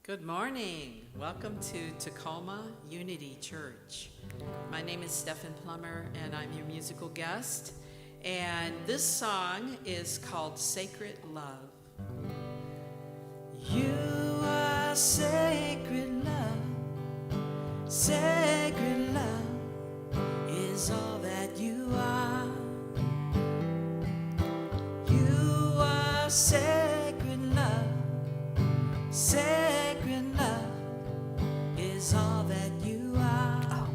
Good morning. Welcome to Tacoma Unity Church. My name is Stefan Plummer, and I'm your musical guest. And this song is called Sacred Love. You are sacred love. Sacred love is all that you are. You are sacred love. Sacred love is all that you are.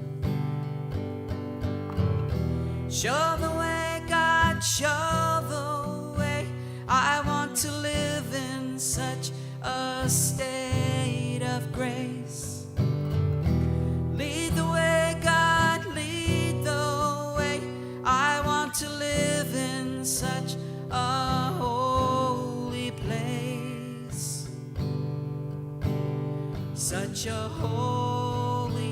Show the way, God, show the way. I want to live in such a state of grace. Lead the way, God, lead the way. I want to live in such a holy place. Such a holy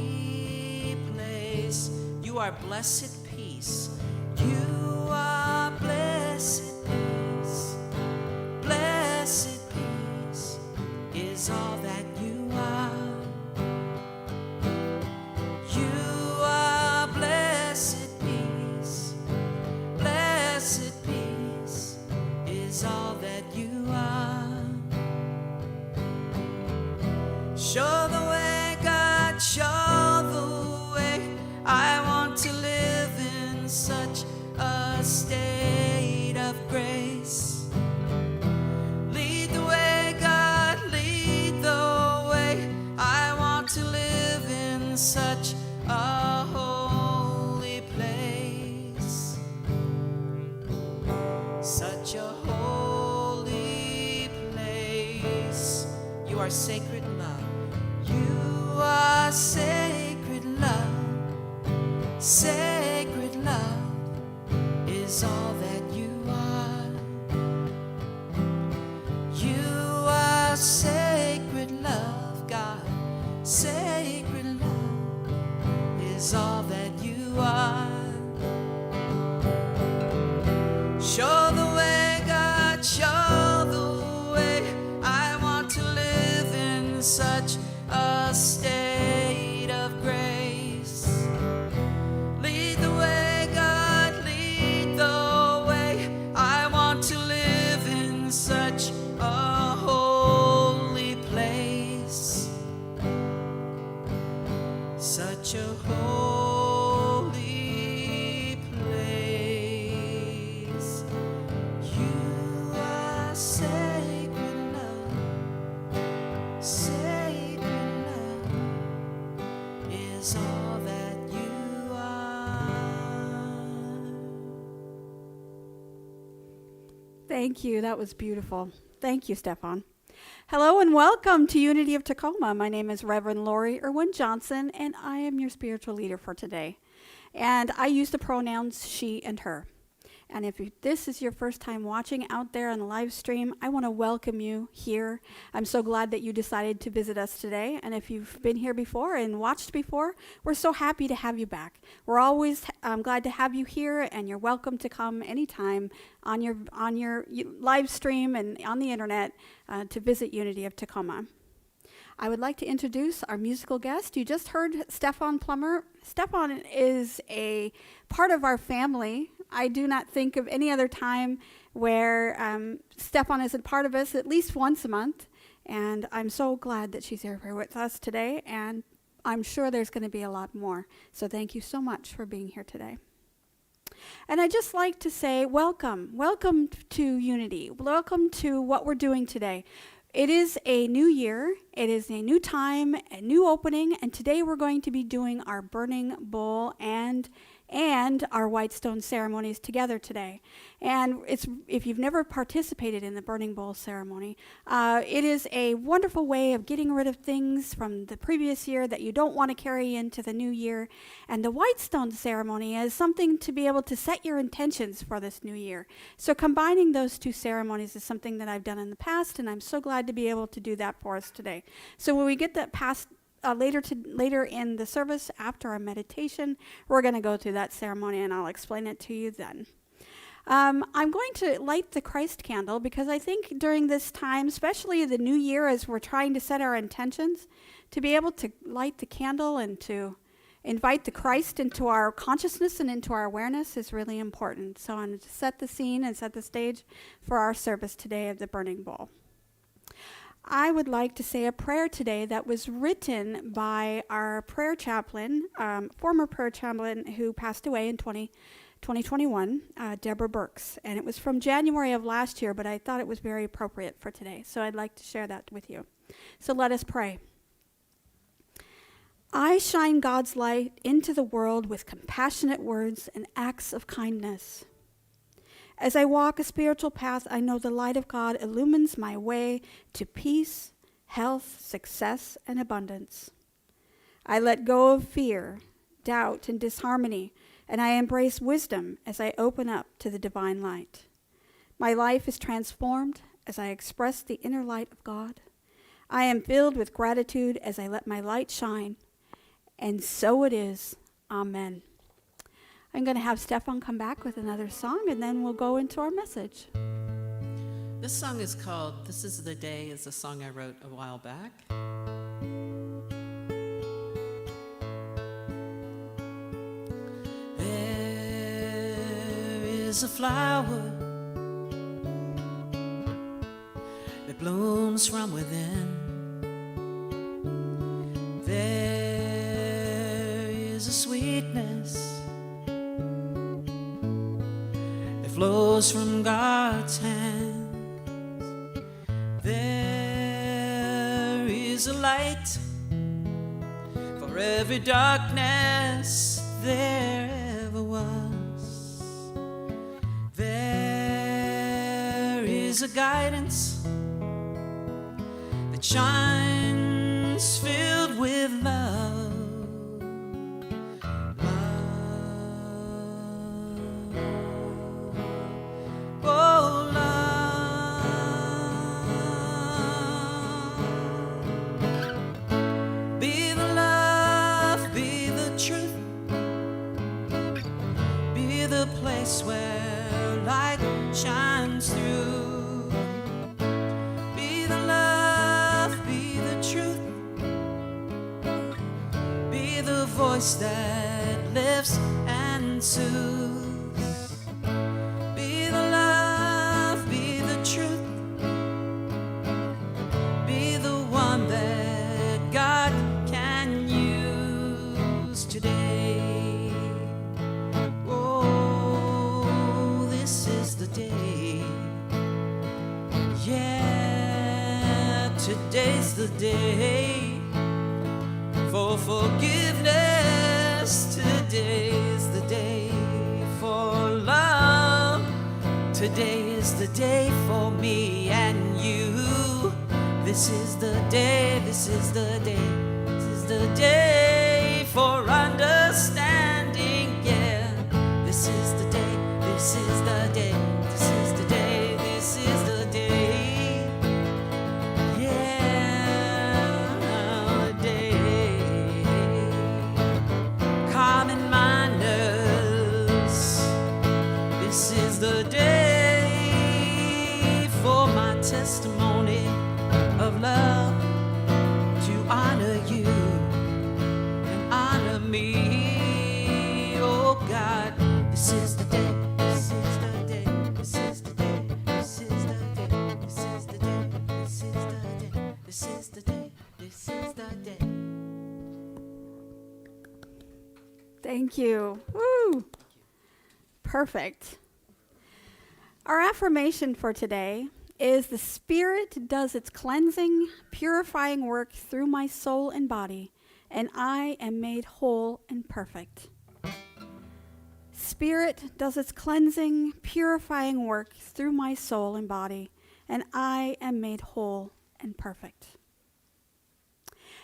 place. You are blessed peace. You are blessed peace. Blessed peace is all that you are. You are blessed peace. Blessed peace is all that you are. Show the way, God, show the way. I want to live in such a state of grace. Lead the way, God, lead the way. I want to live in such a holy place. Such a holy place. You are sacred love. You are sacred love. Sacred love is all that you are. You are sacred love, God. Sacred love is all that you are. Show the way, God, show the way. I want to live in such a state of grace. Lead the way, God, lead the way. I want to live in such a holy place. Such a holy place. You are sacred love. Sacred love is all that you are. Thank you. That was beautiful. Thank you, Stefan. Hello and welcome to Unity of Tacoma. My name is Reverend Lori Erwin-Johnson, and I am your spiritual leader for today. And I use the pronouns she and her. And if this is your first time watching out there on the live stream, I want to welcome you here. I'm so glad that you decided to visit us today. And if you've been here before and watched before, we're so happy to have you back. We're always glad to have you here, and you're welcome to come anytime on your live stream and on the internet to visit Unity of Tacoma. I would like to introduce our musical guest. You just heard Stefan Plummer. Stefan is a part of our family. I do not think of any other time where Stefan isn't part of us at least once a month. And I'm so glad that she's here with us today. And I'm sure there's going to be a lot more. So thank you so much for being here today. And I'd just like to say welcome. Welcome to Unity. Welcome to what we're doing today. It is a new year, it is a new time, a new opening, and today we're going to be doing our burning bowl and our white stone ceremonies together today. And if you've never participated in the burning bowl ceremony, it is a wonderful way of getting rid of things from the previous year that you don't want to carry into the new year. And the white stone ceremony is something to be able to set your intentions for this new year. So combining those two ceremonies is something that I've done in the past, and I'm so glad to be able to do that for us today. So when we get that past later in the service, after our meditation, we're going to go through that ceremony, and I'll explain it to you then. I'm going to light the Christ candle because I think during this time, especially the new year, as we're trying to set our intentions, to be able to light the candle and to invite the Christ into our consciousness and into our awareness is really important. So I'm going to set the scene and set the stage for our service today of the burning bowl. I would like to say a prayer today that was written by our prayer chaplain, former prayer chaplain who passed away in 2021, Deborah Burks. And it was from January of last year, but I thought it was very appropriate for today. So I'd like to share that with you. So let us pray. I shine God's light into the world with compassionate words and acts of kindness. As I walk a spiritual path, I know the light of God illumines my way to peace, health, success, and abundance. I let go of fear, doubt, and disharmony, and I embrace wisdom as I open up to the divine light. My life is transformed as I express the inner light of God. I am filled with gratitude as I let my light shine. And so it is. Amen. I'm going to have Stefan come back with another song, and then we'll go into our message. This song is called This Is the Day. It's a song I wrote a while back. There is a flower that blooms from within. There is a sweetness that flows from God's hands. There is a light for every darkness there ever was. There is a guidance that shines filled with love. Oh, love. Be the love, be the truth, be the place where light shines through. Be the love, be the truth, be the voice that lifts and soothes. Be the love, be the truth, be the one that God can use today. Oh, this is the day. Yeah, today's the day for forgiveness. Today's the day for love. Today is the day for me and you. This is the day, this is the day, this is the day for understanding. Yeah, this is the day, this is the day, this is the day, this is the day. Yeah, the day. Common minders, this is the day for my testimony of love to honor you and honor me. Oh God, this is the day, this is the day, this is the day, this is the day, this is the day, this is the day, this is the day, this is the day. Thank you. Woo! Perfect. Our affirmation for today is the Spirit does its cleansing, purifying work through my soul and body, and I am made whole and perfect. Spirit does its cleansing, purifying work through my soul and body, and I am made whole and perfect.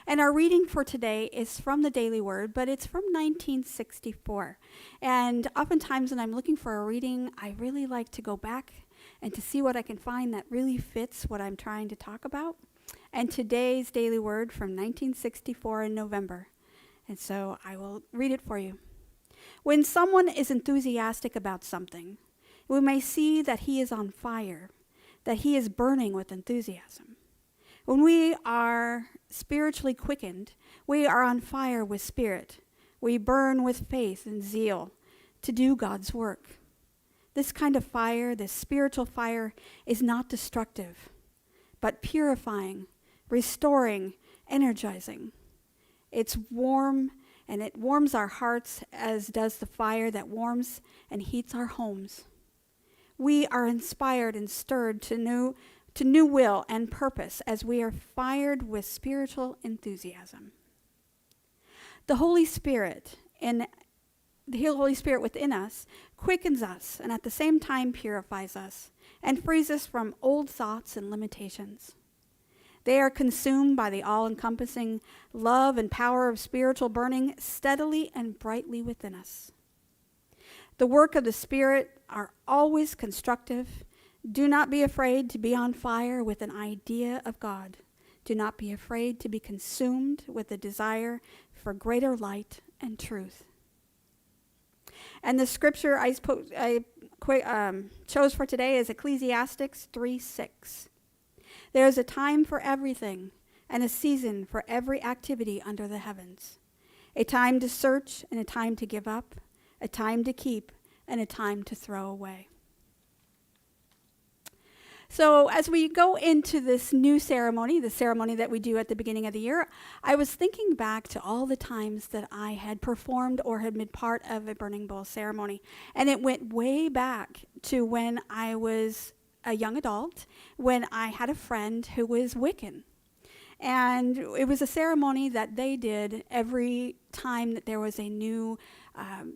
And our reading for today is from the Daily Word, but it's from 1964. And oftentimes when I'm looking for a reading, I really like to go back and to see what I can find that really fits what I'm trying to talk about. And today's Daily Word from 1964 in November. And so I will read it for you. When someone is enthusiastic about something, we may see that he is on fire, that he is burning with enthusiasm. When we are spiritually quickened, we are on fire with spirit. We burn with faith and zeal to do God's work. This kind of fire, this spiritual fire, is not destructive, but purifying, restoring, energizing. It's warm, and it warms our hearts as does the fire that warms and heats our homes. We are inspired and stirred to new will and purpose as we are fired with spiritual enthusiasm. The Holy Spirit within us quickens us and at the same time purifies us and frees us from old thoughts and limitations. They are consumed by the all-encompassing love and power of spiritual burning steadily and brightly within us. The work of the Spirit are always constructive. Do not be afraid to be on fire with an idea of God. Do not be afraid to be consumed with the desire for greater light and truth. And the scripture I chose for today is Ecclesiastes 3:6. There is a time for everything and a season for every activity under the heavens. A time to search and a time to give up, a time to keep and a time to throw away. So as we go into this new ceremony, the ceremony that we do at the beginning of the year, I was thinking back to all the times that I had performed or had been part of a burning bowl ceremony. And it went way back to when I was a young adult, when I had a friend who was Wiccan. And it was a ceremony that they did every time that there was a new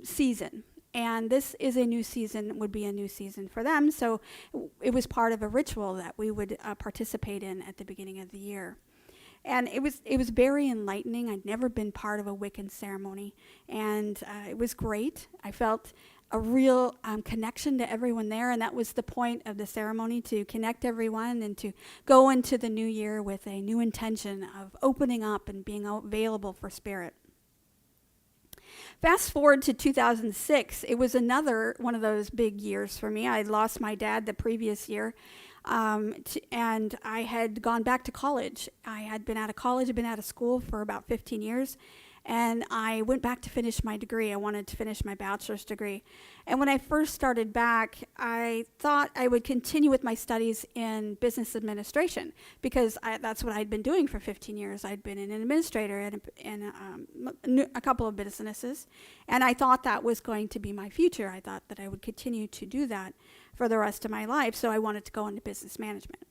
season. And this is a new season, would be a new season for them. So it was part of a ritual that we would participate in at the beginning of the year. And it was very enlightening. I'd never been part of a Wiccan ceremony. And it was great. I felt a real connection to everyone there. And that was the point of the ceremony, to connect everyone and to go into the new year with a new intention of opening up and being available for Spirit. Fast forward to 2006, it was another one of those big years for me. I had lost my dad the previous year, and I had gone back to college. I had been out of college, I'd been out of school for about 15 years, and I went back to finish my degree. I wanted to finish my bachelor's degree. And when I first started back, I thought I would continue with my studies in business administration, because that's what I'd been doing for 15 years. I'd been an administrator in a couple of businesses, and I thought that was going to be my future. I thought that I would continue to do that for the rest of my life, so I wanted to go into business management.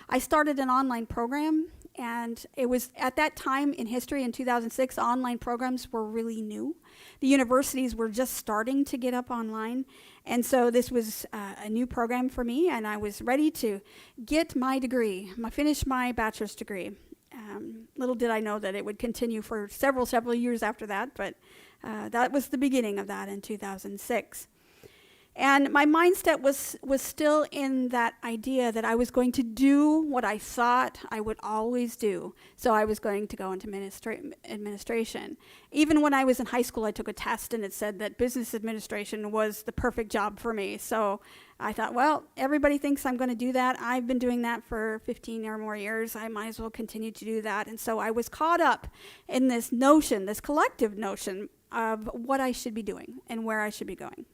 I started an online program, and it was at that time in history in 2006, online programs were really new. The universities were just starting to get up online, and so this was a new program for me, and I was ready to get my degree, finish my bachelor's degree. Little did I know that it would continue for several years after that, but that was the beginning of that in 2006. And my mindset was still in that idea that I was going to do what I thought I would always do. So I was going to go into administration. Even when I was in high school, I took a test and it said that business administration was the perfect job for me. So I thought, well, everybody thinks I'm going to do that. I've been doing that for 15 or more years. I might as well continue to do that. And so I was caught up in this notion, this collective notion of what I should be doing and where I should be going.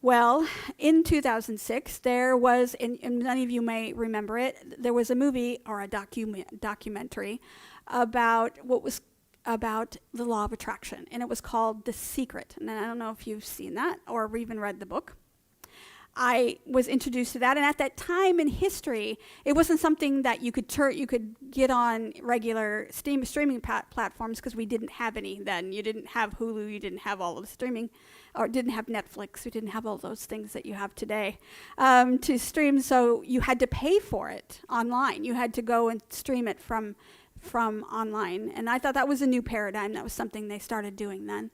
Well, in 2006, there was, and many of you may remember it, there was a movie or a documentary about about the law of attraction, and it was called The Secret. And I don't know if you've seen that or even read the book. I was introduced to that, and at that time in history, it wasn't something that you could get on regular streaming platforms, because we didn't have any then. You didn't have Hulu, you didn't have all of the streaming, or didn't have Netflix, you didn't have all those things that you have today to stream. So you had to pay for it online. You had to go and stream it from online, and I thought that was a new paradigm. That was something they started doing then.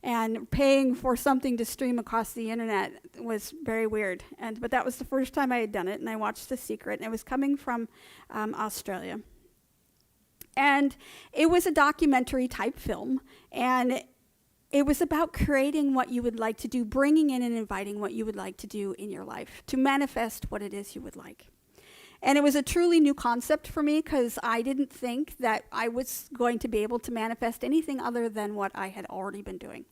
And paying for something to stream across the internet was very weird. But that was the first time I had done it, and I watched The Secret, and it was coming from Australia. And it was a documentary type film, and it was about creating what you would like to do, bringing in and inviting what you would like to do in your life, to manifest what it is you would like. And it was a truly new concept for me because I didn't think that I was going to be able to manifest anything other than what I had already been doing.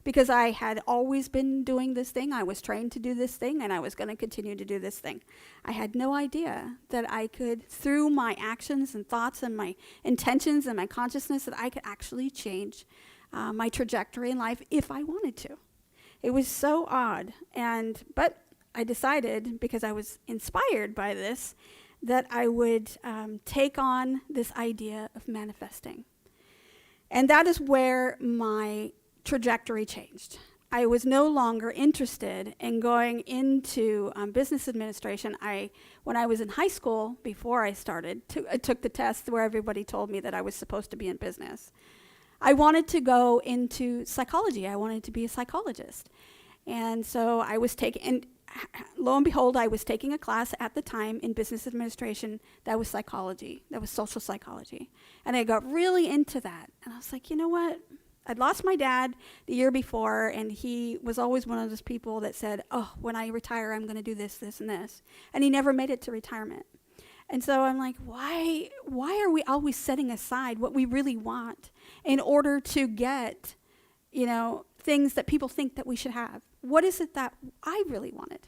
Because I had always been doing this thing, I was trained to do this thing, and I was going to continue to do this thing. I had no idea that I could, through my actions and thoughts and my intentions and my consciousness, that I could actually change my trajectory in life if I wanted to. It was so odd, but I decided, because I was inspired by this, that I would take on this idea of manifesting. And that is where my trajectory changed. I was no longer interested in going into business administration. When I was in high school, before I started, I took the test where everybody told me that I was supposed to be in business. I wanted to go into psychology. I wanted to be a psychologist. And so I was taking, and lo and behold, I was taking a class at the time in business administration that was psychology, that was social psychology. And I got really into that. And I was like, you know what? I'd lost my dad the year before, and he was always one of those people that said, oh, when I retire, I'm going to do this, this, and this. And he never made it to retirement. And so I'm like, why are we always setting aside what we really want in order to get, things that people think that we should have? What is it that I really wanted?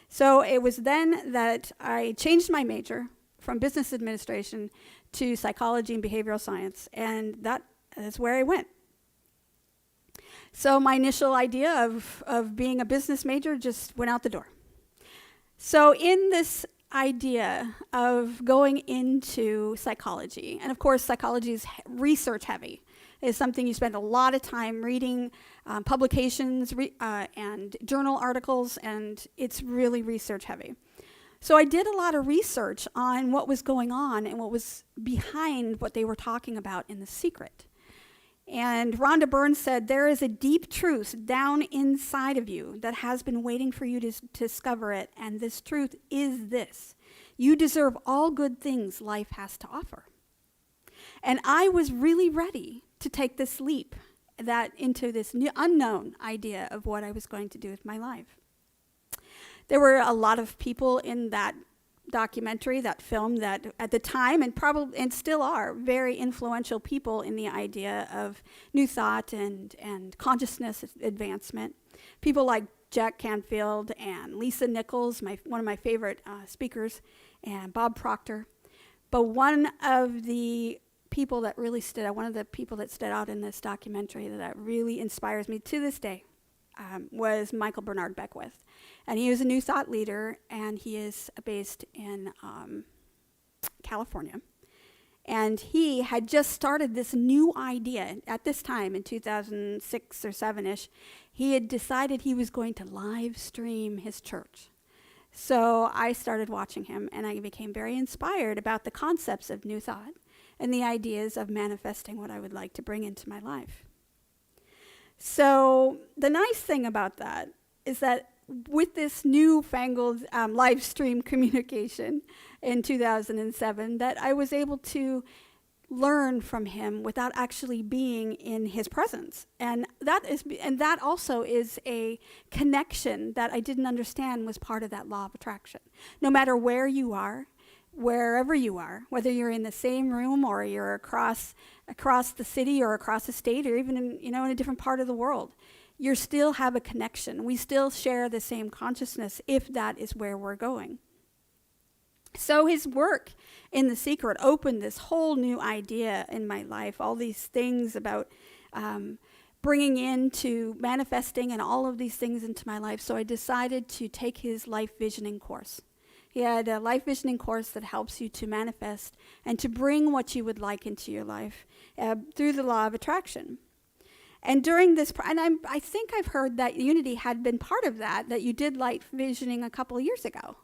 So it was then that I changed my major from business administration to psychology and behavioral science, and that is where I went. So my initial idea of being a business major just went out the door. So in this idea of going into psychology, and of course psychology is research heavy. It's something you spend a lot of time reading publications and journal articles, and it's really research heavy. So I did a lot of research on what was going on and what was behind what they were talking about in The Secret. And Rhonda Byrne said, there is a deep truth down inside of you that has been waiting for you to discover it. And this truth is this: you deserve all good things life has to offer. And I was really ready to take this leap into this new unknown idea of what I was going to do with my life. There were a lot of people in that documentary, that film, that at the time and still are very influential people in the idea of new thought and consciousness advancement. People like Jack Canfield and Lisa Nichols, one of my favorite speakers, and Bob Proctor. But one of the people that stood out in this documentary that really inspires me to this day was Michael Bernard Beckwith. And he was a New Thought leader, and he is based in California. And he had just started this new idea at this time in 2006 or 7-ish. He had decided he was going to live stream his church. So I started watching him, and I became very inspired about the concepts of New Thought and the ideas of manifesting what I would like to bring into my life. So the nice thing about that is that with this newfangled live stream communication in 2007, that I was able to learn from him without actually being in his presence. And that also is a connection that I didn't understand was part of that law of attraction. No matter where you are, wherever you are, whether you're in the same room or you're across the city or across the state or even in a different part of the world, you still have a connection. We still share the same consciousness if that is where we're going. So his work in The Secret opened this whole new idea in my life, all these things about bringing into manifesting and all of these things into my life. So I decided to take his life visioning course. He had a life visioning course that helps you to manifest and to bring what you would like into your life through the law of attraction. And during this, I think I've heard that Unity had been part of that you did life visioning a couple of years ago.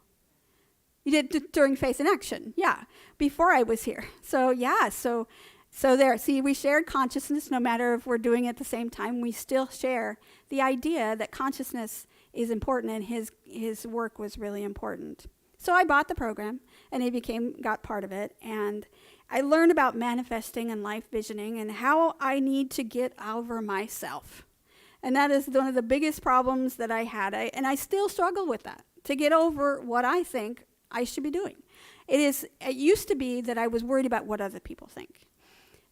You did during Faith in Action, yeah, before I was here. So yeah, so there. See, we shared consciousness. No matter if we're doing it at the same time, we still share the idea that consciousness is important, and his work was really important. So I bought the program, and I got part of it, and I learned about manifesting and life visioning and how I need to get over myself. And that is one of the biggest problems that I had, and I still struggle with that, to get over what I think I should be doing. It used to be that I was worried about what other people think.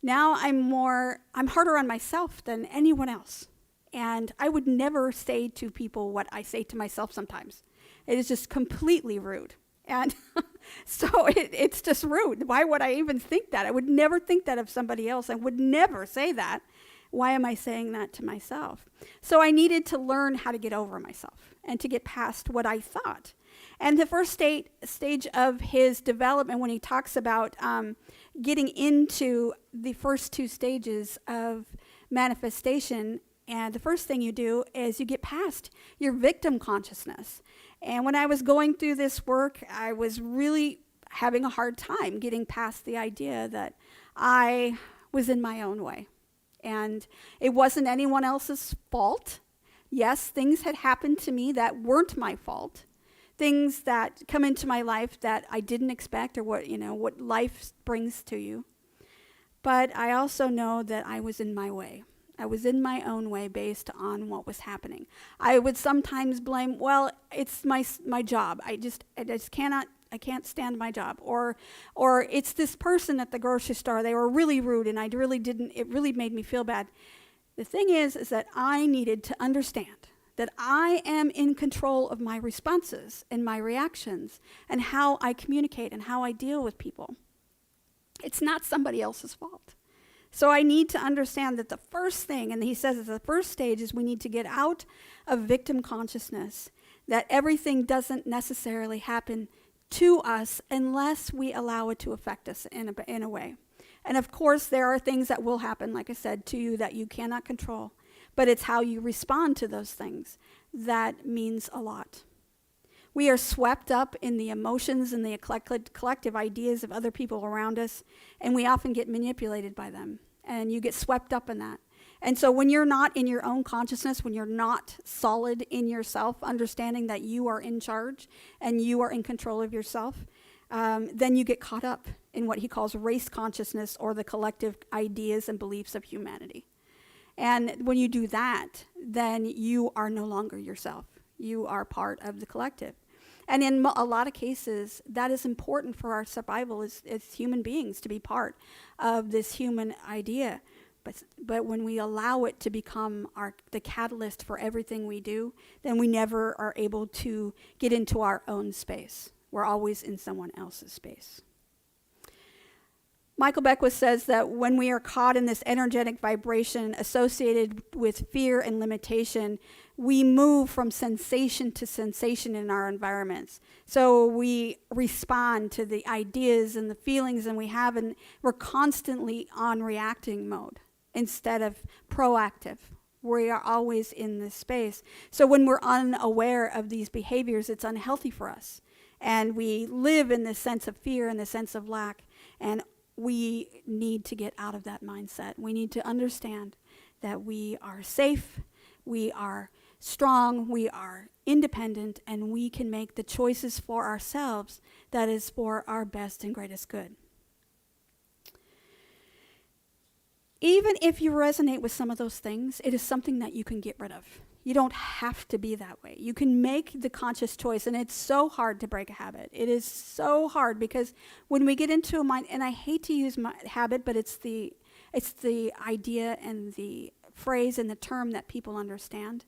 Now I'm harder on myself than anyone else. And I would never say to people what I say to myself sometimes. It is just completely rude. And so it's just rude. Why would I even think that? I would never think that of somebody else. I would never say that. Why am I saying that to myself? So I needed to learn how to get over myself and to get past what I thought. And the first stage of his development, when he talks about getting into the first two stages of manifestation, and the first thing you do is you get past your victim consciousness. And when I was going through this work, I was really having a hard time getting past the idea that I was in my own way. And it wasn't anyone else's fault. Yes, things had happened to me that weren't my fault. Things that come into my life that I didn't expect, or what life brings to you. But I also know that I was in my way. I was in my own way based on what was happening. I would sometimes blame, well, it's my job. I can't stand my job. Or it's this person at the grocery store. They were really rude, and it really made me feel bad. The thing is that I needed to understand that I am in control of my responses and my reactions and how I communicate and how I deal with people. It's not somebody else's fault. So I need to understand that the first thing, and he says that the first stage is we need to get out of victim consciousness, that everything doesn't necessarily happen to us unless we allow it to affect us in a way. And of course, there are things that will happen, like I said, to you that you cannot control. But it's how you respond to those things that means a lot. We are swept up in the emotions and the collective ideas of other people around us, and we often get manipulated by them, and you get swept up in that. And so when you're not in your own consciousness, when you're not solid in yourself, understanding that you are in charge and you are in control of yourself, then you get caught up in what he calls race consciousness, or the collective ideas and beliefs of humanity. And when you do that, then you are no longer yourself. You are part of the collective. And in a lot of cases, that is important for our survival as human beings, to be part of this human idea. But when we allow it to become the catalyst for everything we do, then we never are able to get into our own space. We're always in someone else's space. Michael Beckwith says that when we are caught in this energetic vibration associated with fear and limitation, we move from sensation to sensation in our environments. So we respond to the ideas and the feelings and we're constantly on reacting mode instead of proactive. We are always in this space. So when we're unaware of these behaviors, it's unhealthy for us. And we live in this sense of fear and the sense of lack. And we need to get out of that mindset. We need to understand that we are safe, we are strong, we are independent, and we can make the choices for ourselves that is for our best and greatest good. Even if you resonate with some of those things, it is something that you can get rid of. You don't have to be that way. You can make the conscious choice, and it's so hard to break a habit. It is so hard because when we get into a mind, and I hate to use my habit, but it's the idea and the phrase and the term that people understand.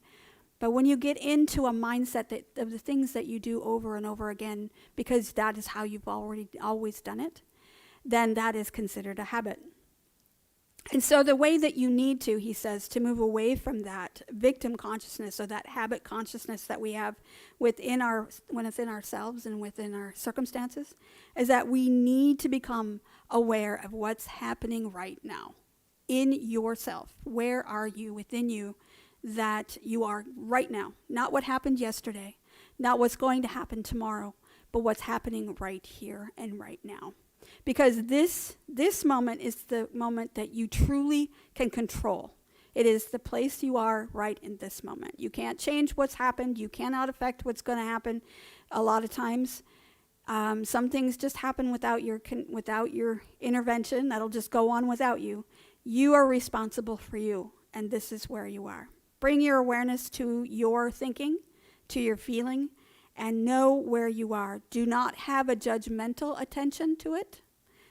But when you get into a mindset of the things that you do over and over again, because that is how you've always done it, then that is considered a habit. And so the way that you need to, he says, to move away from that victim consciousness or that habit consciousness that we have within ourselves and within our circumstances, is that we need to become aware of what's happening right now in yourself. Where are you within you that you are right now? Not what happened yesterday, not what's going to happen tomorrow, but what's happening right here and right now. Because this moment is the moment that you truly can control. It is the place you are right in this moment. You can't change what's happened. You cannot affect what's going to happen a lot of times. Some things just happen without your intervention. That'll just go on without you. You are responsible for you, and this is where you are. Bring your awareness to your thinking, to your feeling, and know where you are. Do not have a judgmental attention to it.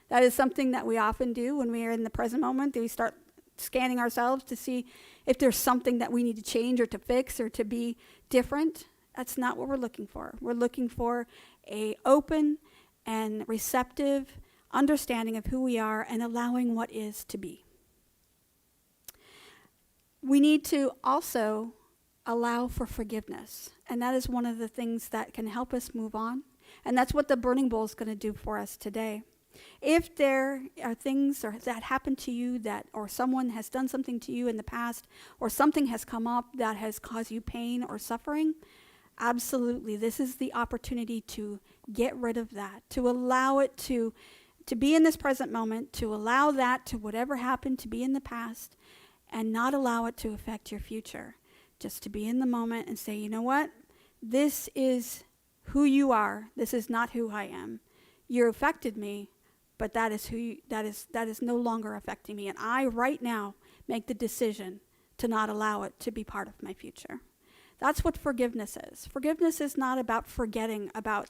That is something that we often do when we are in the present moment. We start scanning ourselves to see if there's something that we need to change or to fix or to be different. That's not what we're looking for. We're looking for an open and receptive understanding of who we are and allowing what is to be. We need to also allow for forgiveness. And that is one of the things that can help us move on. And that's what the burning bowl is going to do for us today. If there are things that happen to you or someone has done something to you in the past, or something has come up that has caused you pain or suffering, absolutely, this is the opportunity to get rid of that, to allow it to be in this present moment, to allow that to whatever happened to be in the past, and not allow it to affect your future. Just to be in the moment and say, you know what? This is who you are. This is not who I am. You affected me, but that is no longer affecting me. And I right now make the decision to not allow it to be part of my future. That's what forgiveness is. Forgiveness is not about forgetting about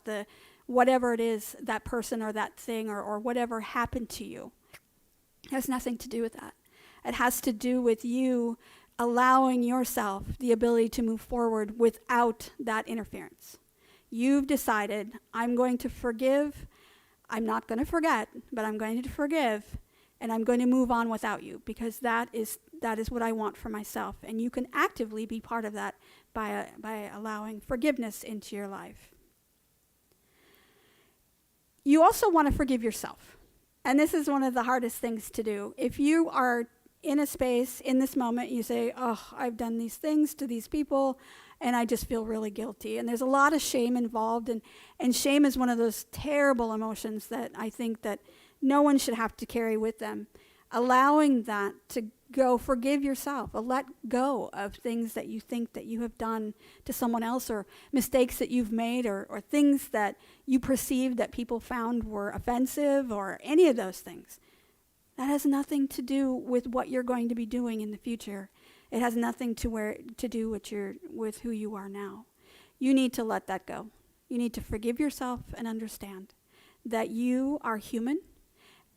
whatever it is, that person or that thing or whatever happened to you. It has nothing to do with that. It has to do with you allowing yourself the ability to move forward without that interference. You've decided, I'm going to forgive. I'm not going to forget, but I'm going to forgive, and I'm going to move on without you, because that is what I want for myself. And you can actively be part of that by allowing forgiveness into your life. You also want to forgive yourself. And this is one of the hardest things to do. If you are in a space, in this moment, you say, oh, I've done these things to these people, and I just feel really guilty. And there's a lot of shame involved, and shame is one of those terrible emotions that I think that no one should have to carry with them. Allowing that to go, forgive yourself, let go of things that you think that you have done to someone else, or mistakes that you've made, or things that you perceived that people found were offensive, or any of those things. That has nothing to do with what you're going to be doing in the future. It has nothing to do with who you are now. You need to let that go. You need to forgive yourself and understand that you are human,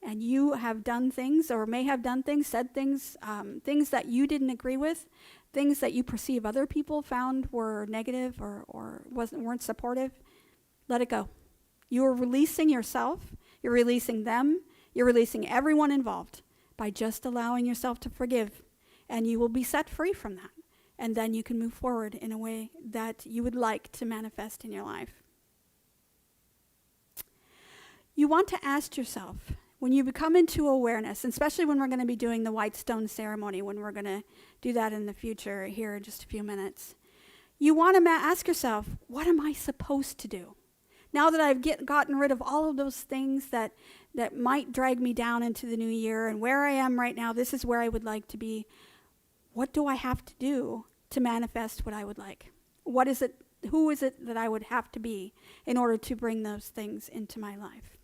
and you have done things, or may have done things, said things, things that you didn't agree with, things that you perceive other people found were negative or weren't supportive. Let it go. You are releasing yourself. You're releasing them. You're releasing everyone involved by just allowing yourself to forgive, and you will be set free from that. And then you can move forward in a way that you would like to manifest in your life. You want to ask yourself, when you become into awareness, especially when we're going to be doing the white stone ceremony, when we're going to do that in the future here in just a few minutes, you want to ask yourself, what am I supposed to do? Now that I've gotten rid of all of those things that might drag me down into the new year, and where I am right now, this is where I would like to be. What do I have to do to manifest what I would like? What is it? Who is it that I would have to be in order to bring those things into my life?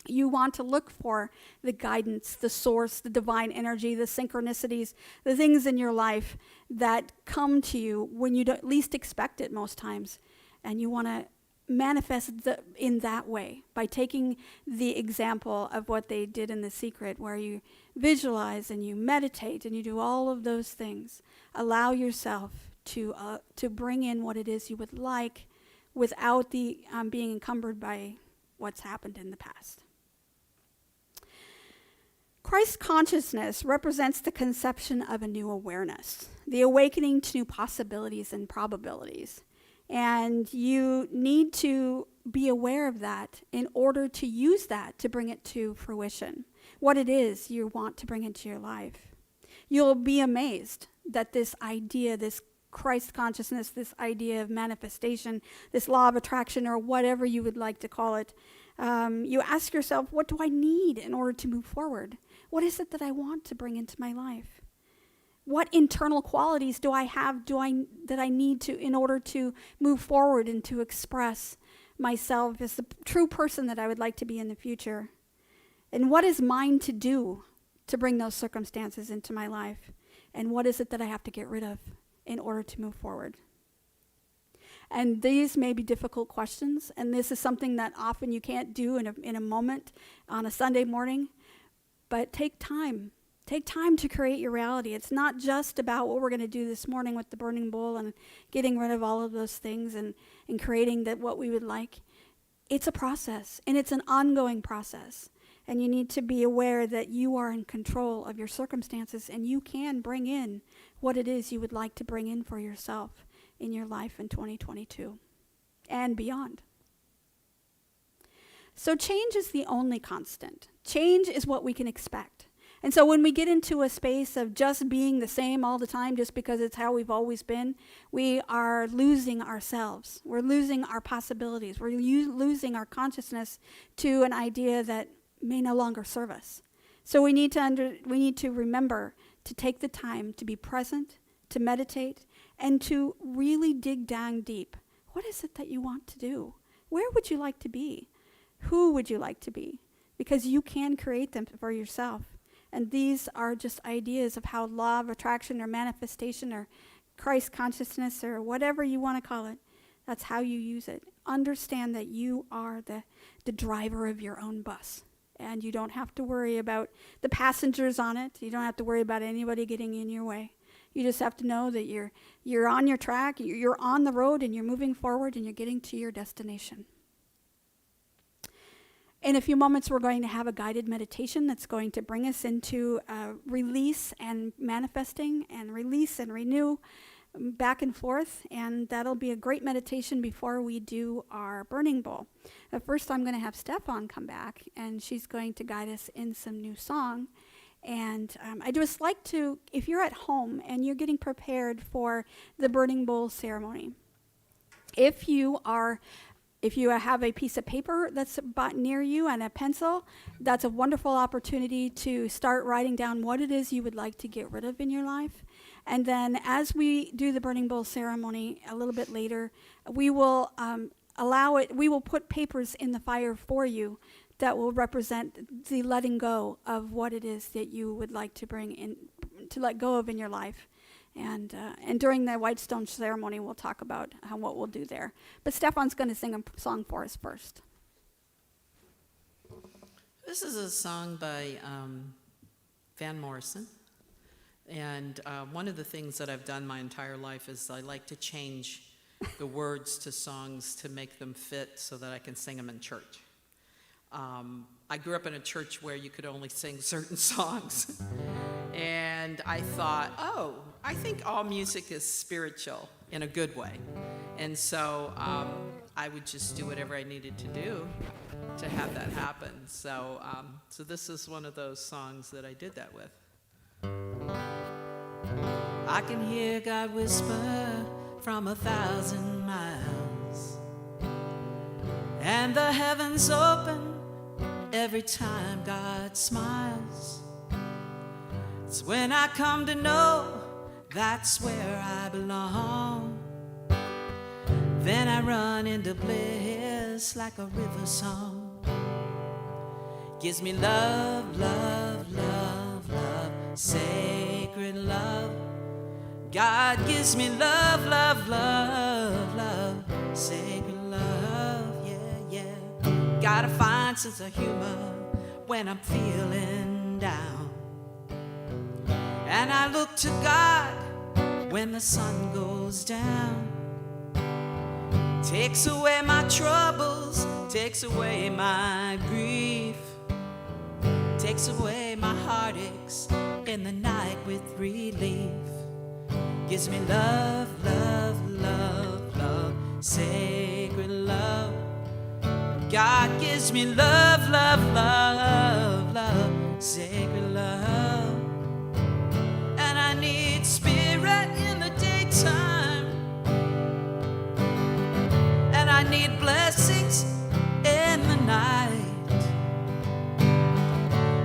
You want to look for the guidance, the source, the divine energy, the synchronicities, the things in your life that come to you when you least expect it most times. And you want to manifest in that way by taking the example of what they did in The Secret, where you visualize and you meditate and you do all of those things. Allow yourself to bring in what it is you would like without being encumbered by what's happened in the past. Christ consciousness represents the conception of a new awareness, the awakening to new possibilities and probabilities. And you need to be aware of that in order to use that to bring it to fruition, what it is you want to bring into your life. You'll be amazed that this idea, this Christ consciousness, this idea of manifestation, this law of attraction, or whatever you would like to call it, you ask yourself, what do I need in order to move forward? What is it that I want to bring into my life? What internal qualities do I have that I need to in order to move forward and to express myself as the true person that I would like to be in the future? And what is mine to do to bring those circumstances into my life? And what is it that I have to get rid of in order to move forward? And these may be difficult questions, and this is something that often you can't do in a moment on a Sunday morning, but take time. Take time to create your reality. It's not just about what we're going to do this morning with the burning bowl and getting rid of all of those things and creating what we would like. It's a process, and it's an ongoing process. And you need to be aware that you are in control of your circumstances, and you can bring in what it is you would like to bring in for yourself in your life in 2022 and beyond. So change is the only constant. Change is what we can expect. And so when we get into a space of just being the same all the time, just because it's how we've always been, we are losing ourselves. We're losing our possibilities. We're losing our consciousness to an idea that may no longer serve us. So we need to remember to take the time to be present, to meditate, and to really dig down deep. What is it that you want to do? Where would you like to be? Who would you like to be? Because you can create them for yourself. And these are just ideas of how law of attraction or manifestation or Christ consciousness or whatever you want to call it, that's how you use it. Understand that you are the driver of your own bus. And you don't have to worry about the passengers on it. You don't have to worry about anybody getting in your way. You just have to know that you're on your track, you're on the road, and you're moving forward, and you're getting to your destination. In a few moments, we're going to have a guided meditation that's going to bring us into release and manifesting and release and renew back and forth, and that'll be a great meditation before we do our burning bowl. But first, I'm going to have Stefan come back, and she's going to guide us in some new song. And I just like to, if you're at home and you're getting prepared for the burning bowl ceremony, if you have a piece of paper that's near you and a pencil, that's a wonderful opportunity to start writing down what it is you would like to get rid of in your life. And then as we do the burning bowl ceremony a little bit later, we will we will put papers in the fire for you that will represent the letting go of what it is that you would like to bring in, to let go of in your life. And during the White Stone ceremony, we'll talk about what we'll do there. But Stefan's going to sing a song for us first. This is a song by Van Morrison. And one of the things that I've done my entire life is I like to change the words to songs to make them fit so that I can sing them in church. I grew up in a church where you could only sing certain songs. And I thought, I think all music is spiritual in a good way. And so I would just do whatever I needed to do to have that happen. So this is one of those songs that I did that with. I can hear God whisper from 1,000 miles, and the heavens open every time God smiles. It's when I come to know that's where I belong. Then I run into bliss like a river song. Gives me love, love, love, love, sacred love. God gives me love, love, love, love, sacred love, yeah, yeah. Gotta find sense of humor when I'm feeling down. And I look to God when the sun goes down. Takes away my troubles, takes away my grief, takes away my heartaches in the night with relief. Gives me love, love, love, love, sacred love. God gives me love, love, love, love, sacred love. And I need spirit in the daytime, and I need blessings in the night.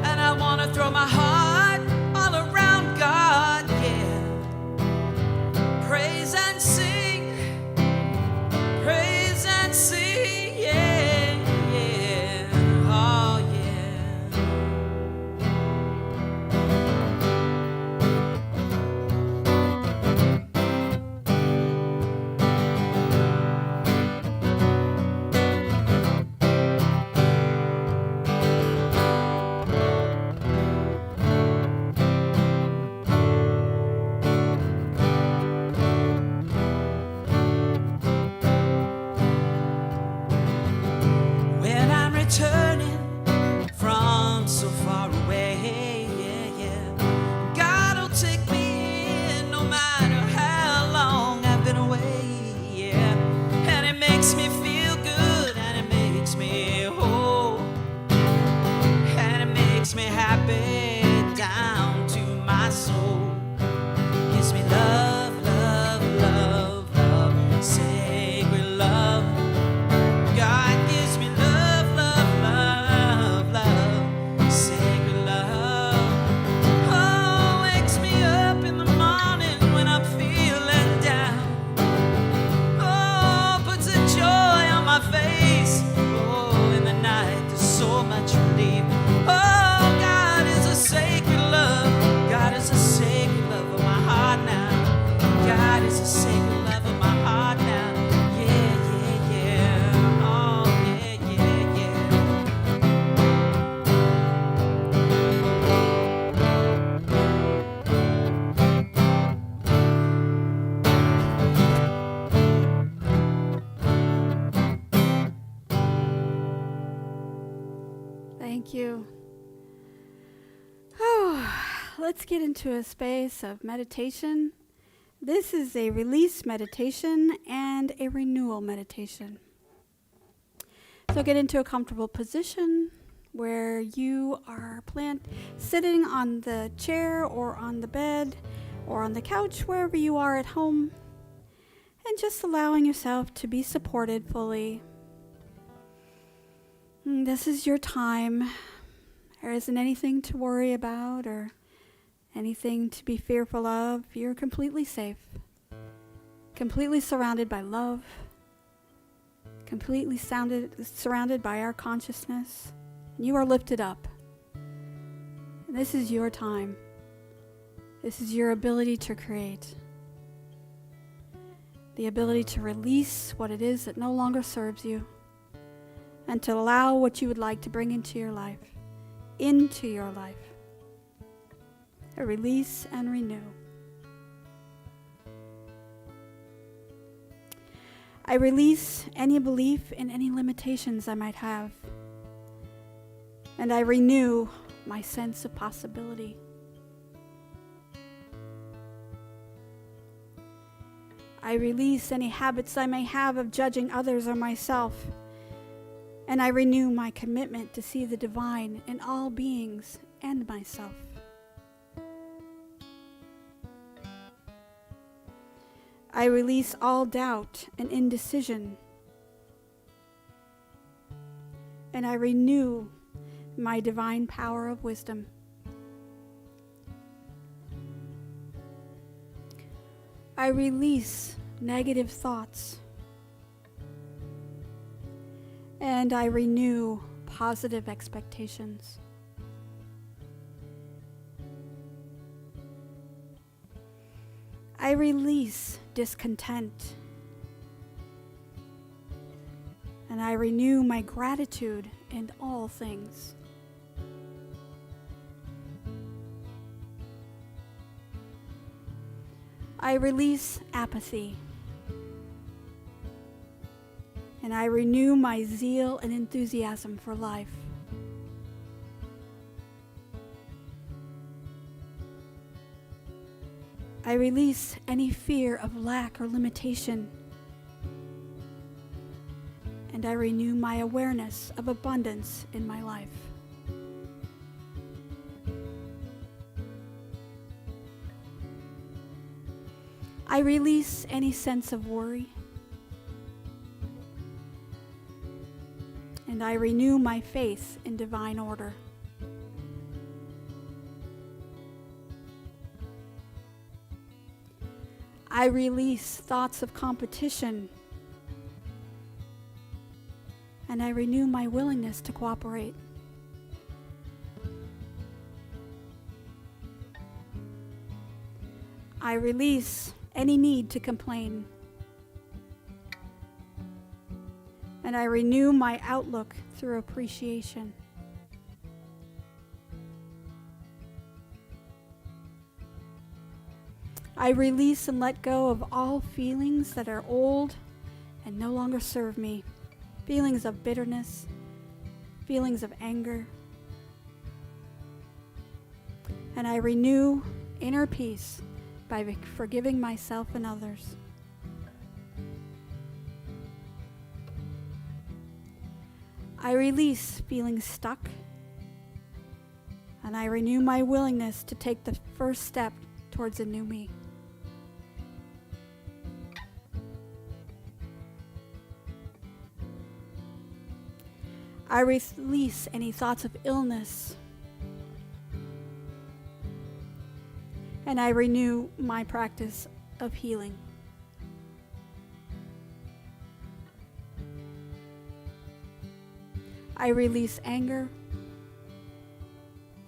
And I want to throw my heart all around God, yeah. Praise and sing, yeah, Thank you. Oh, let's get into a space of meditation. This is a release meditation and a renewal meditation. So get into a comfortable position where you are sitting on the chair or on the bed or on the couch, wherever you are at home, and just allowing yourself to be supported fully. This is your time. There isn't anything to worry about or anything to be fearful of. You're completely safe, completely surrounded by love, completely surrounded by our consciousness. You are lifted up. And this is your time. This is your ability to create. The ability to release what it is that no longer serves you, and to allow what you would like to bring into your life. A release and renew. I release any belief in any limitations I might have, and I renew my sense of possibility. I release any habits I may have of judging others or myself, and I renew my commitment to see the divine in all beings and myself. I release all doubt and indecision, and I renew my divine power of wisdom. I release negative thoughts, and I renew positive expectations. I release discontent, and I renew my gratitude in all things. I release apathy, and I renew my zeal and enthusiasm for life. I release any fear of lack or limitation, and I renew my awareness of abundance in my life. I release any sense of worry, and I renew my faith in divine order. I release thoughts of competition, and I renew my willingness to cooperate. I release any need to complain, and I renew my outlook through appreciation. I release and let go of all feelings that are old and no longer serve me. Feelings of bitterness, feelings of anger. And I renew inner peace by forgiving myself and others. I release feeling stuck, and I renew my willingness to take the first step towards a new me. I release any thoughts of illness, and I renew my practice of healing. I release anger,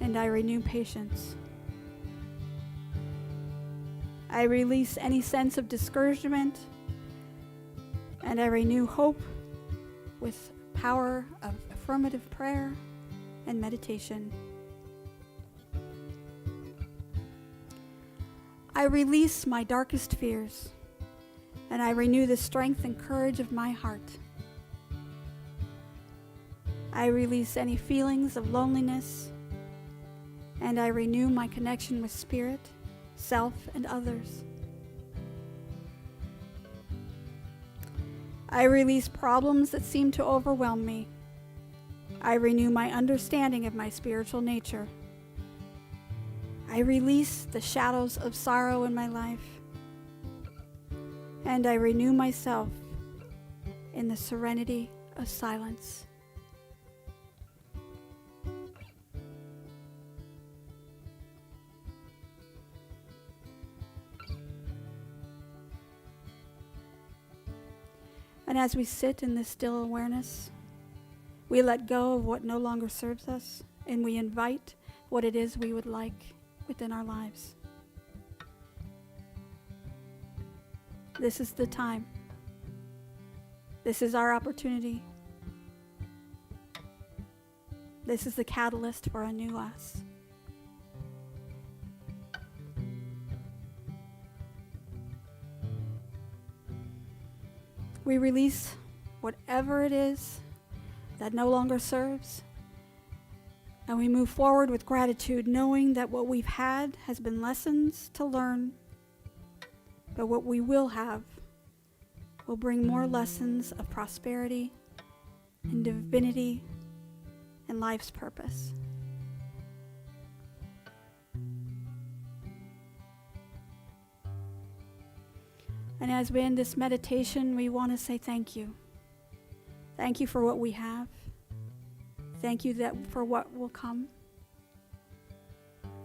and I renew patience. I release any sense of discouragement, and I renew hope with power of affirmative prayer and meditation. I release my darkest fears, and I renew the strength and courage of my heart. I release any feelings of loneliness, and I renew my connection with Spirit, self, and others. I release problems that seem to overwhelm me. I renew my understanding of my spiritual nature. I release the shadows of sorrow in my life, and I renew myself in the serenity of silence. And as we sit in this still awareness, we let go of what no longer serves us, and we invite what it is we would like within our lives. This is the time. This is our opportunity. This is the catalyst for a new us. We release whatever it is that no longer serves, and we move forward with gratitude, knowing that what we've had has been lessons to learn, but what we will have will bring more lessons of prosperity and divinity and life's purpose. And as we end this meditation, we want to say thank you. Thank you for what we have. Thank you for what will come.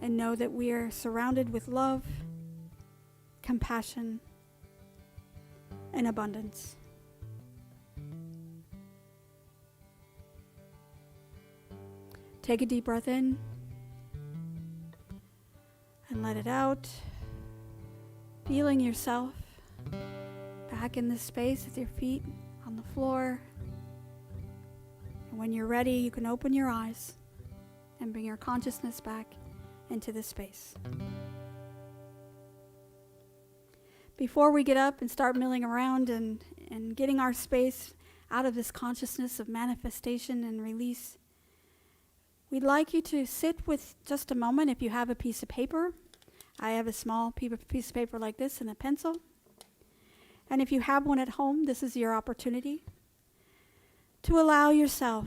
And know that we are surrounded with love, compassion, and abundance. Take a deep breath in and let it out. Feeling yourself back in this space with your feet on the floor. And when you're ready, you can open your eyes and bring your consciousness back into this space. Before we get up and start milling around and getting our space out of this consciousness of manifestation and release, we'd like you to sit with just a moment if you have a piece of paper. I have a small piece of paper like this and a pencil. And if you have one at home, this is your opportunity to allow yourself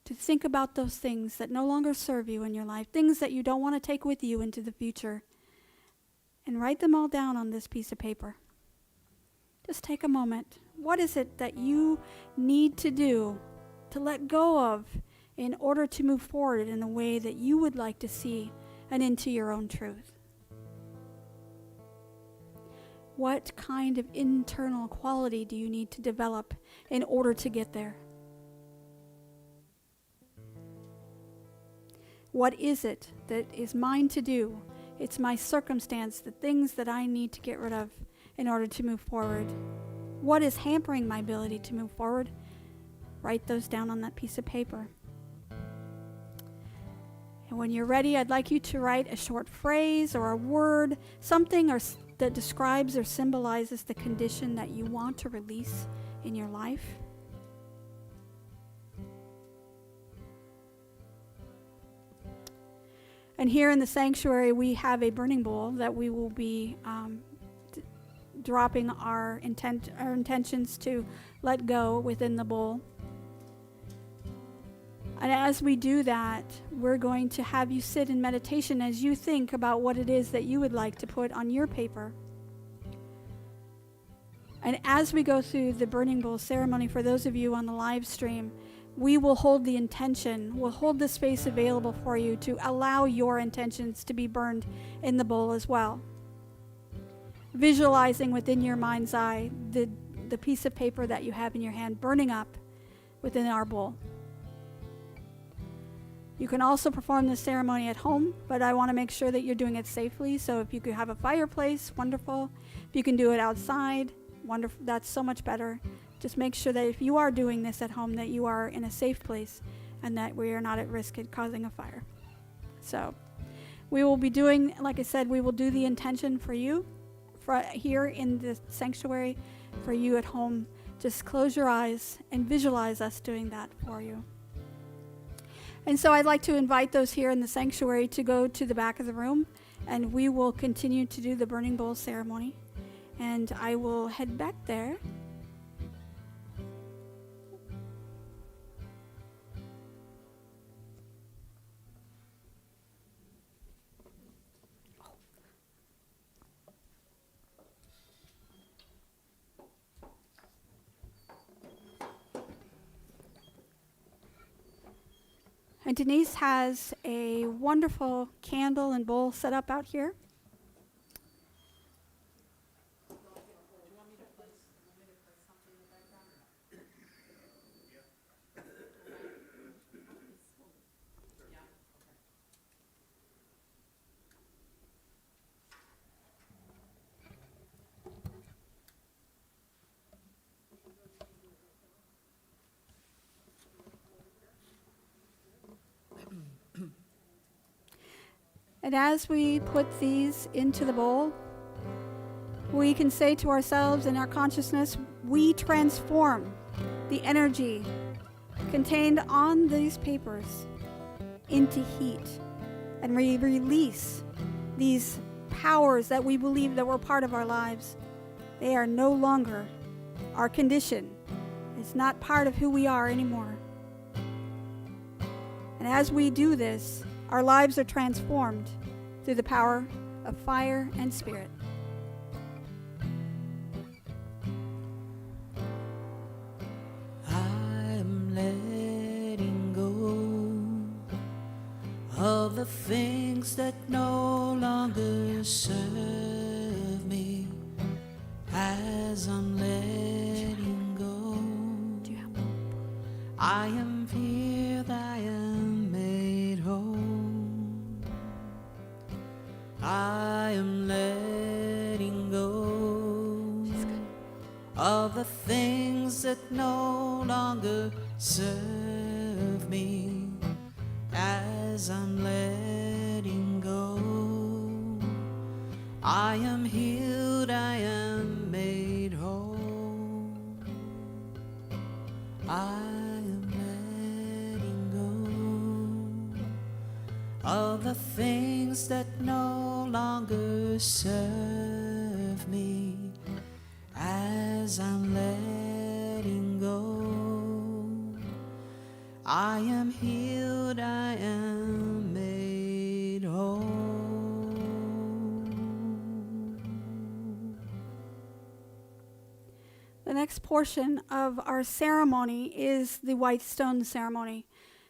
to think about those things that no longer serve you in your life, things that you don't want to take with you into the future, and write them all down on this piece of paper. Just take a moment. What is it that you need to do to let go of in order to move forward in a way that you would like to see and into your own truth? What kind of internal quality do you need to develop in order to get there? What is it that is mine to do? It's my circumstance, the things that I need to get rid of in order to move forward. What is hampering my ability to move forward? Write those down on that piece of paper. And when you're ready, I'd like you to write a short phrase or a word, something that describes or symbolizes the condition that you want to release in your life. And here in the sanctuary, we have a burning bowl that we will be dropping our intentions to let go within the bowl. And as we do that, we're going to have you sit in meditation as you think about what it is that you would like to put on your paper. And as we go through the burning bowl ceremony, for those of you on the live stream, we will hold the intention, we'll hold the space available for you to allow your intentions to be burned in the bowl as well. Visualizing within your mind's eye the piece of paper that you have in your hand burning up within our bowl. You can also perform this ceremony at home, but I want to make sure that you're doing it safely. So if you could have a fireplace, wonderful. If you can do it outside, wonderful. That's so much better. Just make sure that if you are doing this at home, that you are in a safe place and that we are not at risk of causing a fire. So we will be doing, like I said, we will do the intention for you here in the sanctuary, for you at home. Just close your eyes and visualize us doing that for you. And so I'd like to invite those here in the sanctuary to go to the back of the room, and we will continue to do the burning bowl ceremony. And I will head back there. And Denise has a wonderful candle and bowl set up out here. And as we put these into the bowl, we can say to ourselves in our consciousness, we transform the energy contained on these papers into heat. And we release these powers that we believe that were part of our lives. They are no longer our condition. It's not part of who we are anymore. And as we do this, our lives are transformed through the power of fire and spirit. I'm letting go of the things that no longer serve me. As I'm letting go, I am healed, I am made whole. I am letting go of the things that no longer serve me. As I'm letting go, I am healed, I am made whole. I am letting go of the things that no longer serve me. As I'm letting go, I am healed, I am made whole. The next portion of our ceremony is the white stone ceremony.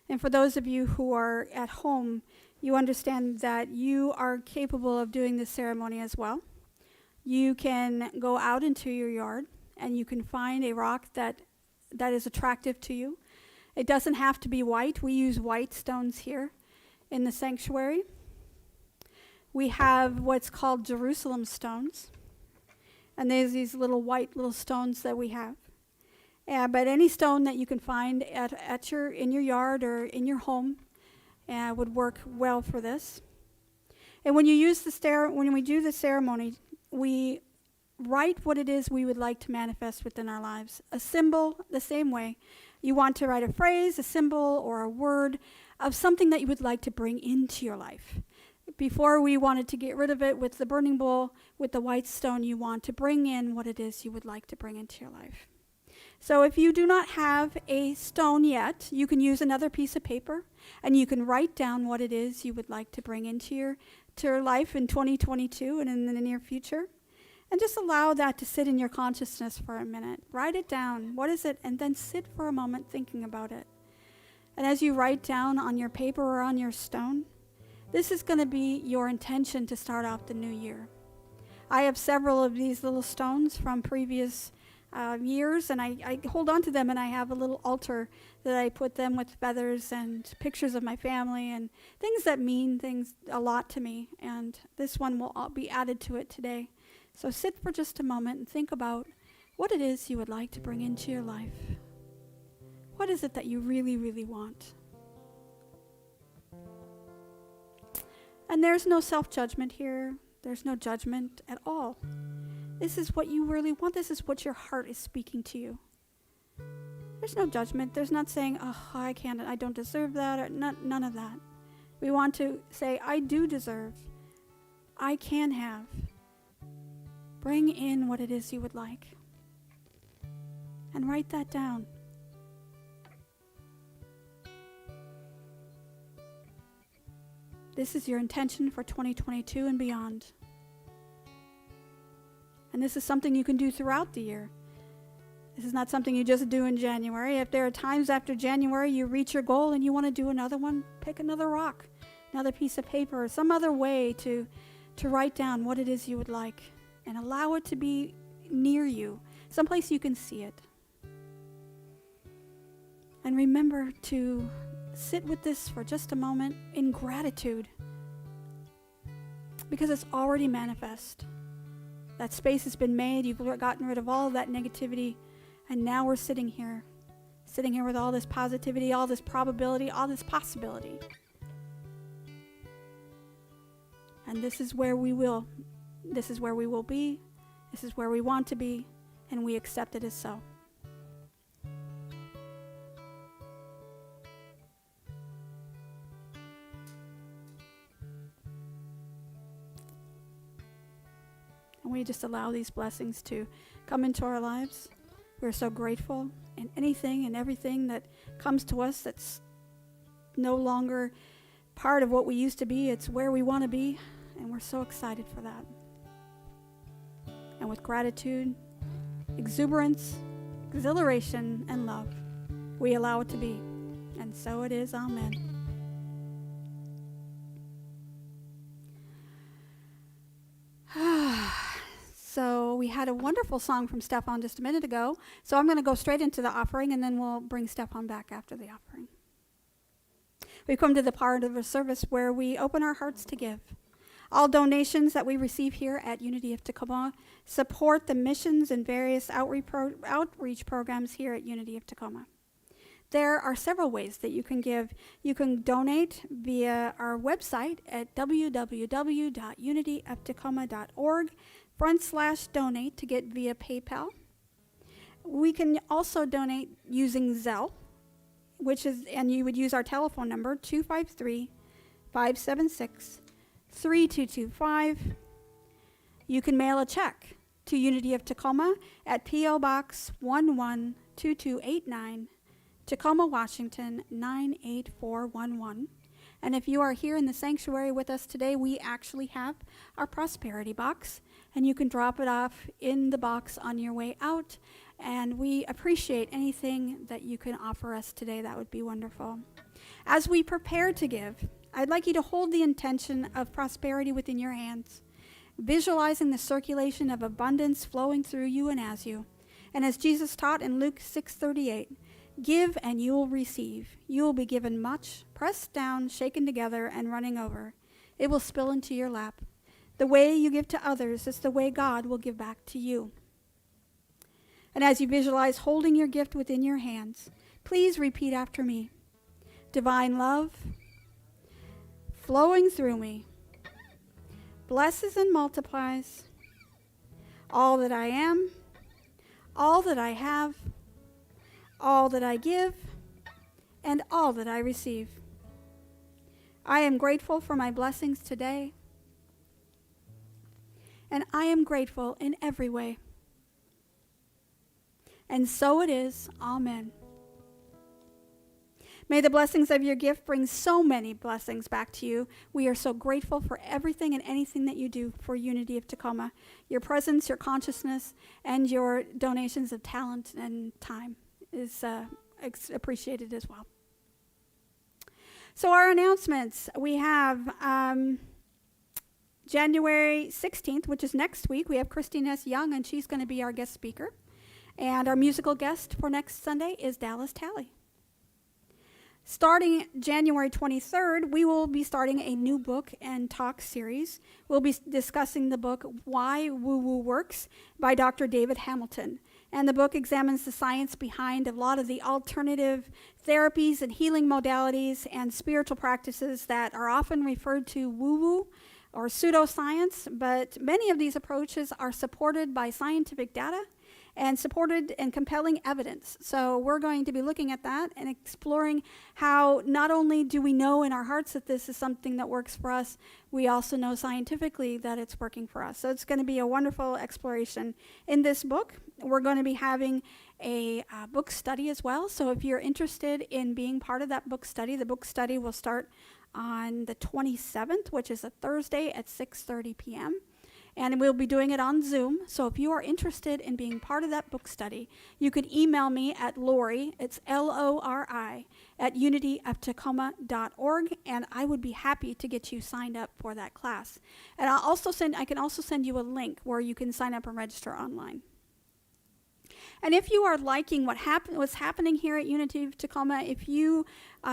And for those of you who are at home, you understand that you are capable of doing this ceremony as well. You can go out into your yard and you can find a rock that is attractive to you. It doesn't have to be white. We use white stones here in the sanctuary. We have what's called Jerusalem stones. And there's these little white little stones that we have. But any stone that you can find in your yard or in your home would work well for this. And when when we do the ceremony, we write what it is we would like to manifest within our lives. A symbol, the same way. You want to write a phrase, a symbol, or a word of something that you would like to bring into your life. Before we wanted to get rid of it with the burning bowl, with the white stone, you want to bring in what it is you would like to bring into your life. So if you do not have a stone yet, you can use another piece of paper and you can write down what it is you would like to bring into your life in 2022 and in the near future. And just allow that to sit in your consciousness for a minute. Write it down. What is it? And then sit for a moment thinking about it. And as you write down on your paper or on your stone, this is going to be your intention to start off the new year. I have several of these little stones from previous years, and I hold on to them, and I have a little altar that I put them with feathers and pictures of my family and things that mean things a lot to me. And this one will all be added to it today. So sit for just a moment and think about what it is you would like to bring into your life. What is it that you really, really want? And there's no self-judgment here. There's no judgment at all. This is what you really want. This is what your heart is speaking to you. There's no judgment. There's not saying, oh, I can't, I don't deserve that, or none of that. We want to say, I do deserve. I can have. Bring in what it is you would like. And write that down. This is your intention for 2022 and beyond. And this is something you can do throughout the year. This is not something you just do in January. If there are times after January you reach your goal and you want to do another one, pick another rock, another piece of paper, or some other way to write down what it is you would like and allow it to be near you, someplace you can see it. And remember to sit with this for just a moment in gratitude, because it's already manifest. That space has been made. You've gotten rid of all of that negativity. And now we're sitting here with all this positivity, all this probability, all this possibility. And this is where we will be. This is where we want to be. And we accept it as so. And we just allow these blessings to come into our lives. We're so grateful, and anything and everything that comes to us that's no longer part of what we used to be, it's where we want to be, and we're so excited for that. And with gratitude, exuberance, exhilaration, and love, we allow it to be. And so it is. Amen. So we had a wonderful song from Stefan just a minute ago. So I'm going to go straight into the offering, and then we'll bring Stefan back after the offering. We've come to the part of the service where we open our hearts to give. All donations that we receive here at Unity of Tacoma support the missions and various outreach programs here at Unity of Tacoma. There are several ways that you can give. You can donate via our website at www.unityoftacoma.org/donate to get via PayPal. We can also donate using Zelle, and you would use our telephone number 253-576-3225. You can mail a check to Unity of Tacoma at P.O. Box 112289, Tacoma, Washington 98411. And if you are here in the sanctuary with us today, we actually have our prosperity box, and you can drop it off in the box on your way out. And we appreciate anything that you can offer us today. That would be wonderful. As we prepare to give, I'd like you to hold the intention of prosperity within your hands, visualizing the circulation of abundance flowing through you and as you. And as Jesus taught in Luke 6:38, give and you will receive. You will be given much, pressed down, shaken together, and running over. It will spill into your lap. The way you give to others is the way God will give back to you. And as you visualize holding your gift within your hands, please repeat after me. Divine love flowing through me blesses and multiplies all that I am, all that I have, all that I give, and all that I receive. I am grateful for my blessings today, and I am grateful in every way. And so it is. Amen. May the blessings of your gift bring so many blessings back to you. We are so grateful for everything and anything that you do for Unity of Tacoma, your presence, your consciousness, and your donations of talent and time is appreciated as well. So our announcements, we have January 16th, which is next week. We have Christine S. Young, and she's going to be our guest speaker. And our musical guest for next Sunday is Dallas Talley. Starting January 23rd, we will be starting a new book and talk series. We'll be discussing the book Why Woo Woo Works by Dr. David Hamilton. And the book examines the science behind a lot of the alternative therapies and healing modalities and spiritual practices that are often referred to woo-woo or pseudoscience, but many of these approaches are supported by scientific data and supported and compelling evidence. So we're going to be looking at that and exploring how not only do we know in our hearts that this is something that works for us, we also know scientifically that it's working for us. So it's going to be a wonderful exploration in this book. We're going to be having a book study as well. So if you're interested in being part of that book study, the book study will start on the 27th, which is a Thursday at 6:30 p.m. And we'll be doing it on Zoom. So if you are interested in being part of that book study, you could email me at Lori, it's Lori, at unityoftacoma.org, and I would be happy to get you signed up for that class. And I can also send you a link where you can sign up and register online. And if you are liking what's happening here at Unity of Tacoma, if you've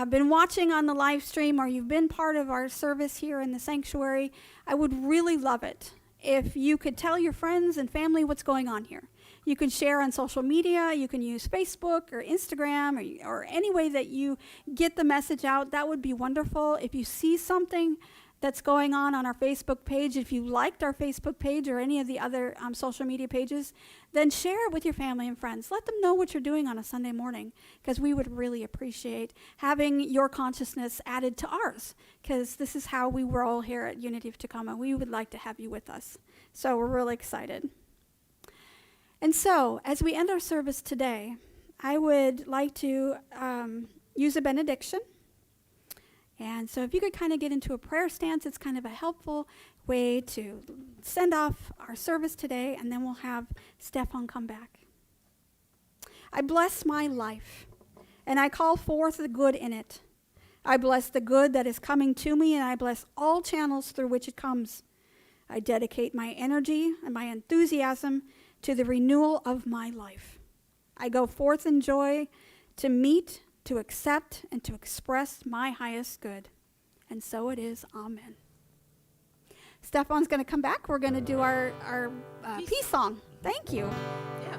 been watching on the live stream or you've been part of our service here in the sanctuary, I would really love it if you could tell your friends and family what's going on here. You can share on social media. You can use Facebook or Instagram or any way that you get the message out. That would be wonderful. If you see something that's going on our Facebook page, if you liked our Facebook page or any of the other social media pages, then share it with your family and friends. Let them know what you're doing on a Sunday morning, because we would really appreciate having your consciousness added to ours, because this is how we roll here at Unity of Tacoma. We would like to have you with us. So we're really excited. And so, as we end our service today, I would like to use a benediction. And so if you could kind of get into a prayer stance, it's kind of a helpful way to send off our service today, and then we'll have Stefan come back. I bless my life, and I call forth the good in it. I bless the good that is coming to me, and I bless all channels through which it comes. I dedicate my energy and my enthusiasm to the renewal of my life. I go forth in joy to meet, to accept, and to express my highest good. And so it is. Amen. Stefan's going to come back. We're going to do our peace song. Thank you. Yeah.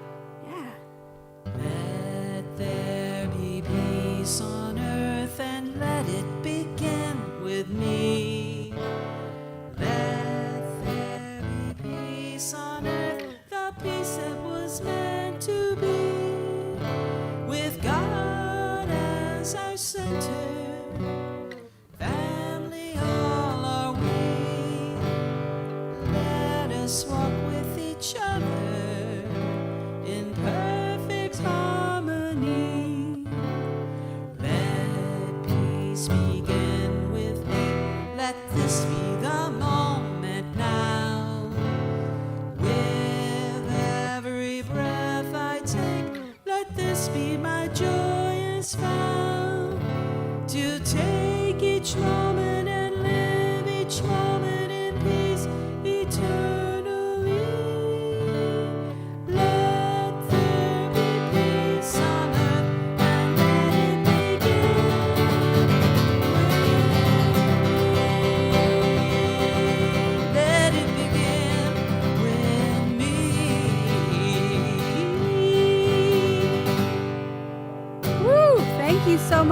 Let there be peace on earth, and let it begin with me. Let there be peace on earth, the peace that was meant to be, with God as our center, family all are we. Let us walk with each other in perfect harmony. Let peace begin with me. Let this be